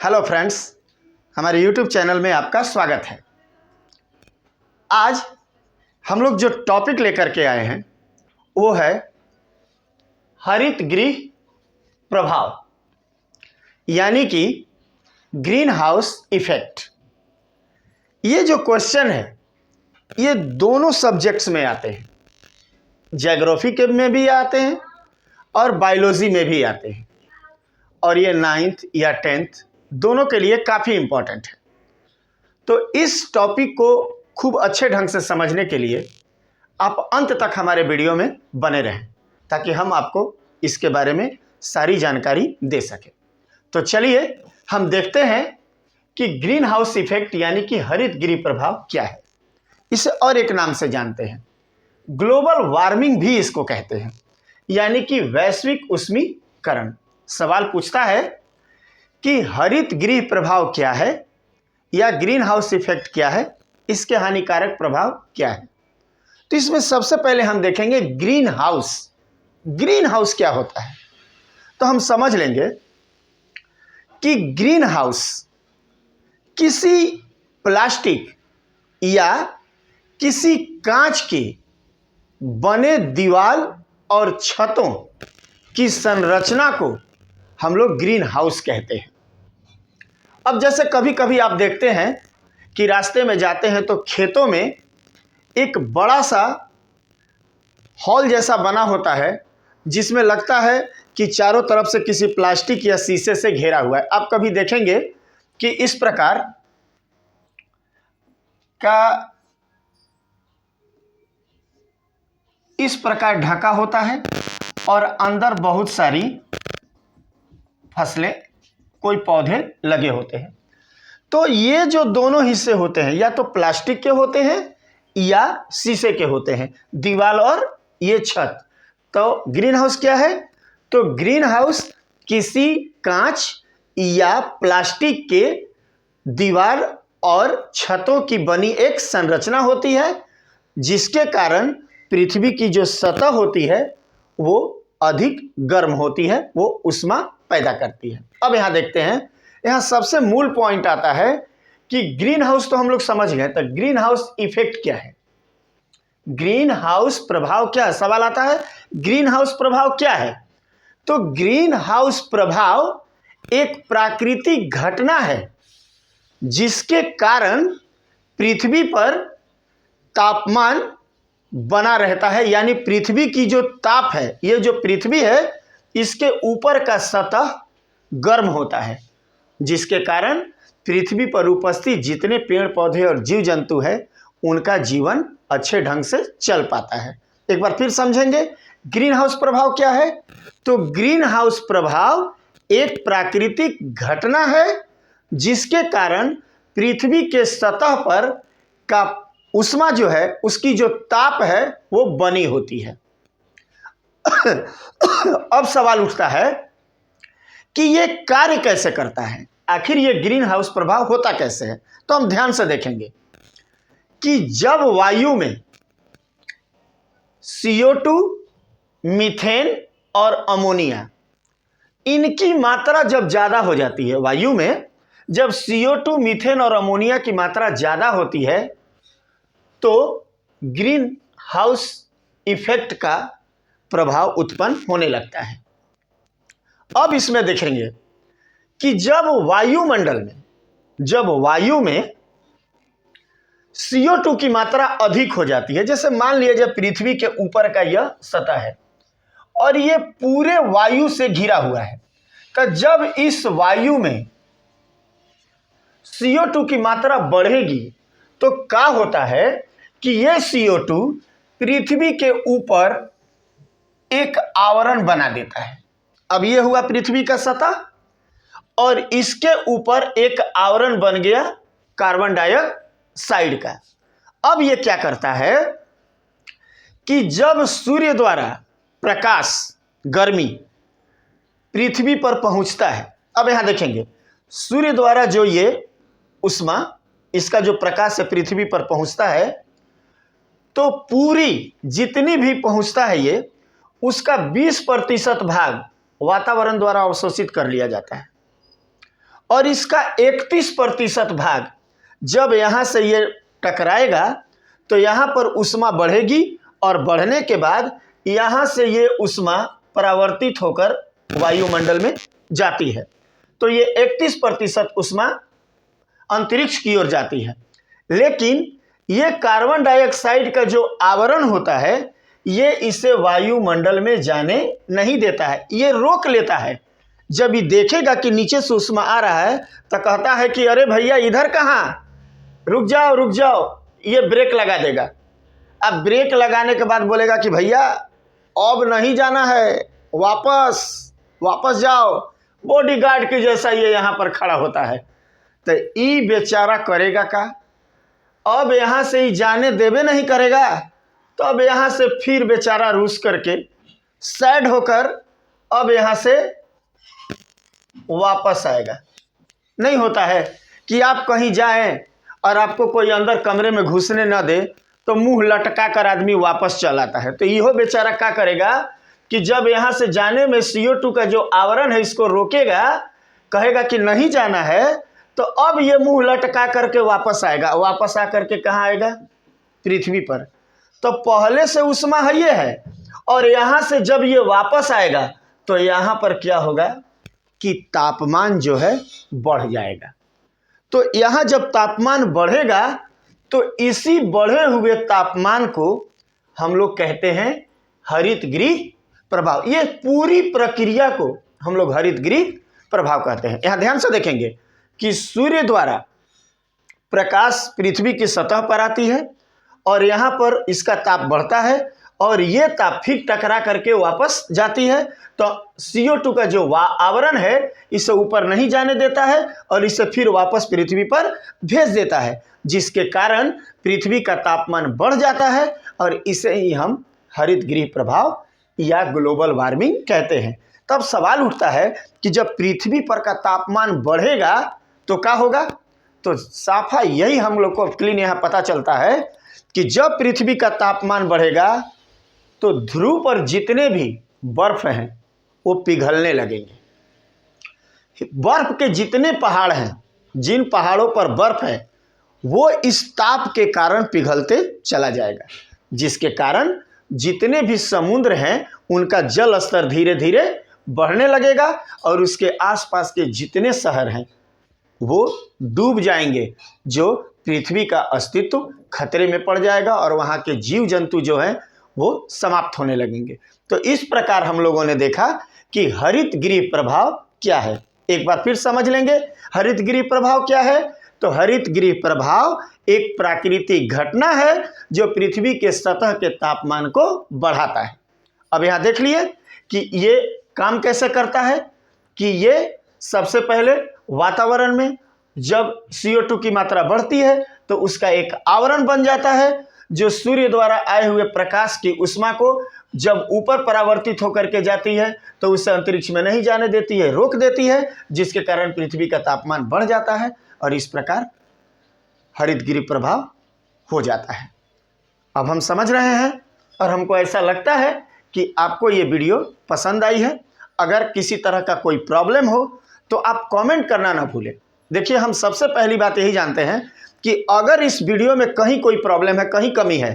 Hello friends, हमारे YouTube channel में आपका स्वागत है। आज हम लोग जो टॉपिक लेकर के आए हैं वो है हरित गृह प्रभाव, यानी कि ग्रीन हाउस इफेक्ट। ये जो क्वेश्चन है ये दोनों सब्जेक्ट्स में आते हैं, ज्योग्राफी के में भी आते हैं और बायोलॉजी में भी आते हैं, और ये 9th या 10th दोनों के लिए काफ़ी इम्पोर्टेंट है। तो इस टॉपिक को खूब अच्छे ढंग से समझने के लिए आप अंत तक हमारे वीडियो में बने रहें ताकि हम आपको इसके बारे में सारी जानकारी दे सकें। तो चलिए हम देखते हैं कि ग्रीन हाउस इफेक्ट यानी कि हरित गृह प्रभाव क्या है। इसे और एक नाम से जानते हैं, ग्लोबल वार्मिंग भी इसको कहते हैं, यानी कि वैश्विक उष्मीकरण। सवाल पूछता है कि हरित गृह प्रभाव क्या है या ग्रीन हाउस इफेक्ट क्या है, इसके हानिकारक प्रभाव क्या है। तो इसमें सबसे पहले हम देखेंगे ग्रीन हाउस। ग्रीन हाउस क्या होता है, तो हम समझ लेंगे कि ग्रीन हाउस किसी प्लास्टिक या किसी कांच के बने दीवार और छतों की संरचना को हम लोग ग्रीन हाउस कहते हैं। अब जैसे कभी कभी आप देखते हैं कि रास्ते में जाते हैं तो खेतों में एक बड़ा सा हॉल जैसा बना होता है जिसमें लगता है कि चारों तरफ से किसी प्लास्टिक या शीशे से घेरा हुआ है। आप कभी देखेंगे कि इस प्रकार ढका होता है और अंदर बहुत सारी फसलें, कोई पौधे लगे होते हैं। तो ये जो दोनों हिस्से होते हैं या तो प्लास्टिक के होते हैं या शीशे के होते हैं, दीवार और ये छत। तो ग्रीन हाउस क्या है, तो ग्रीन हाउस किसी कांच या प्लास्टिक के दीवार और छतों की बनी एक संरचना होती है जिसके कारण पृथ्वी की जो सतह होती है वो अधिक गर्म होती है, वो उष्मा पैदा करती है। अब यहाँ देखते हैं, यहाँ सबसे मूल पॉइंट आता है कि ग्रीन हाउस तो हम लोग समझ गए, तो ग्रीन हाउस इफेक्ट क्या है, ग्रीन हाउस प्रभाव क्या है। सवाल आता है ग्रीन हाउस प्रभाव क्या है, तो ग्रीन हाउस प्रभाव एक प्राकृतिक घटना है जिसके कारण पृथ्वी पर तापमान बना रहता है, यानी पृथ्वी की जो ताप है, ये जो पृथ्वी है इसके ऊपर का सतह गर्म होता है, जिसके कारण पृथ्वी पर उपस्थित जितने पेड़ पौधे और जीव जंतु है उनका जीवन अच्छे ढंग से चल पाता है। एक बार फिर समझेंगे ग्रीन हाउस प्रभाव क्या है, तो ग्रीन हाउस प्रभाव एक प्राकृतिक घटना है जिसके कारण पृथ्वी के सतह पर का उष्मा जो है, उसकी जो ताप है वो बनी होती है। अब सवाल उठता है कि ये कार्य कैसे करता है, आखिर ये ग्रीन हाउस प्रभाव होता कैसे है। तो हम ध्यान से देखेंगे कि जब वायु में CO2, मीथेन और अमोनिया, इनकी मात्रा जब ज़्यादा हो जाती है, वायु में जब CO2, मीथेन और अमोनिया की मात्रा ज़्यादा होती है तो ग्रीन हाउस इफेक्ट का प्रभाव उत्पन्न होने लगता है। अब इसमें देखेंगे कि जब वायु में CO2 की मात्रा अधिक हो जाती है, जैसे मान लीजिए जब पृथ्वी के ऊपर का यह सतह है और ये पूरे वायु से घिरा हुआ है, तो जब इस वायु में CO2 की मात्रा बढ़ेगी तो क्या होता है कि ये CO2 पृथ्वी के ऊपर एक आवरण बना देता है। अब ये हुआ पृथ्वी का सतह और इसके ऊपर एक आवरण बन गया कार्बन डाइऑक्साइड का। अब ये क्या करता है कि जब सूर्य द्वारा प्रकाश, गर्मी पृथ्वी पर पहुंचता है, अब यहां देखेंगे सूर्य द्वारा जो ये उष्मा, इसका जो प्रकाश है पृथ्वी पर पहुंचता है, तो पूरी जितनी भी पहुंचता है ये, उसका 20% भाग वातावरण द्वारा अवशोषित कर लिया जाता है और इसका 31% भाग जब यहाँ से ये टकराएगा तो यहाँ पर ऊष्मा बढ़ेगी और बढ़ने के बाद यहाँ से ये ऊष्मा परावर्तित होकर वायुमंडल में जाती है। तो ये 31% ऊष्मा अंतरिक्ष की ओर जाती है। लेकिन ये कार्बन डाइऑक्साइड का जो आवरण होता है ये इसे वायुमंडल में जाने नहीं देता है, ये रोक लेता है। जब ये देखेगा कि नीचे से ऊष्मा आ रहा है तो कहता है कि अरे भैया इधर कहाँ, रुक जाओ रुक जाओ, ये ब्रेक लगा देगा। अब ब्रेक लगाने के बाद बोलेगा कि भैया अब नहीं जाना है, वापस जाओ। बॉडीगार्ड के जैसा ये यहाँ पर खड़ा होता है। तो ई बेचारा करेगा का, अब यहाँ से ही जाने देवे नहीं करेगा, तो अब यहाँ से फिर बेचारा रूस करके सैड होकर अब यहाँ से वापस आएगा। नहीं होता है कि आप कहीं जाएं और आपको कोई अंदर कमरे में घुसने न दे तो मुंह लटका कर आदमी वापस चल आता है। तो इहो बेचारा क्या करेगा कि जब यहाँ से जाने में CO2 का जो आवरण है इसको रोकेगा, कहेगा कि नहीं जाना है, तो अब ये मुंह लटका करके वापस आएगा। वापस आकर के कहाँ आएगा? पृथ्वी पर। तो पहले से ऊष्मा है ये है, और यहाँ से जब ये वापस आएगा तो यहाँ पर क्या होगा कि तापमान जो है बढ़ जाएगा। तो यहाँ जब तापमान बढ़ेगा तो इसी बढ़े हुए तापमान को हम लोग कहते हैं हरितगृह प्रभाव। ये पूरी प्रक्रिया को हम लोग हरितगृह प्रभाव कहते हैं। यहाँ ध्यान से देखेंगे कि सूर्य द्वारा प्रकाश पृथ्वी की सतह पर आती है और यहाँ पर इसका ताप बढ़ता है और ये ताप फिर टकरा करके वापस जाती है। तो CO2 का जो आवरण है इसे ऊपर नहीं जाने देता है और इसे फिर वापस पृथ्वी पर भेज देता है, जिसके कारण पृथ्वी का तापमान बढ़ जाता है और इसे ही हम हरितगृह प्रभाव या ग्लोबल वार्मिंग कहते हैं। तब सवाल उठता है कि जब पृथ्वी पर का तापमान बढ़ेगा तो क्या होगा? तो साफा यही हम लोग को क्लीन यहाँ पता चलता है कि जब पृथ्वी का तापमान बढ़ेगा तो ध्रुव पर जितने भी बर्फ हैं वो पिघलने लगेंगे। बर्फ के जितने पहाड़ हैं, जिन पहाड़ों पर बर्फ है, वो इस ताप के कारण पिघलते चला जाएगा, जिसके कारण जितने भी समुद्र हैं उनका जल स्तर धीरे धीरे बढ़ने लगेगा और उसके आसपास के जितने शहर हैं वो डूब जाएंगे, जो पृथ्वी का अस्तित्व खतरे में पड़ जाएगा और वहाँ के जीव जंतु जो हैं वो समाप्त होने लगेंगे। तो इस प्रकार हम लोगों ने देखा कि हरितगृह प्रभाव क्या है। एक बार फिर समझ लेंगे हरितगृह प्रभाव क्या है। तो हरितगृह प्रभाव एक प्राकृतिक घटना है जो पृथ्वी के सतह के तापमान को बढ़ाता है। अब यहाँ देख लिए कि ये काम कैसे करता है कि ये सबसे पहले वातावरण में जब CO2 की मात्रा बढ़ती है तो उसका एक आवरण बन जाता है जो सूर्य द्वारा आए हुए प्रकाश की ऊष्मा को जब ऊपर परावर्तित होकर के जाती है तो उसे अंतरिक्ष में नहीं जाने देती है, रोक देती है, जिसके कारण पृथ्वी का तापमान बढ़ जाता है और इस प्रकार हरितगृह प्रभाव हो जाता है। अब हम समझ रहे हैं और हमको ऐसा लगता है कि आपको ये वीडियो पसंद आई है। अगर किसी तरह का कोई प्रॉब्लम हो तो आप कमेंट करना ना भूलें। देखिए, हम सबसे पहली बात यही जानते हैं कि अगर इस वीडियो में कहीं कोई प्रॉब्लम है, कहीं कमी है,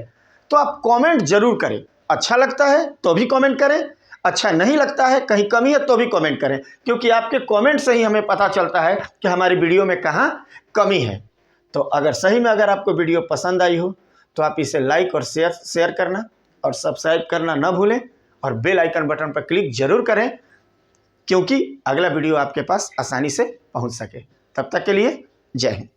तो आप कमेंट जरूर करें। अच्छा लगता है तो भी कमेंट करें, अच्छा नहीं लगता है, कहीं कमी है तो भी कमेंट करें, क्योंकि आपके कमेंट से ही हमें पता चलता है कि हमारी वीडियो में कहाँ कमी है। तो अगर सही में अगर आपको वीडियो पसंद आई हो तो आप इसे लाइक और शेयर करना और सब्सक्राइब करना ना भूलें और बेल आइकन बटन पर क्लिक जरूर करें, क्योंकि अगला वीडियो आपके पास आसानी से पहुंच सके। तब तक के लिए जय हिंद।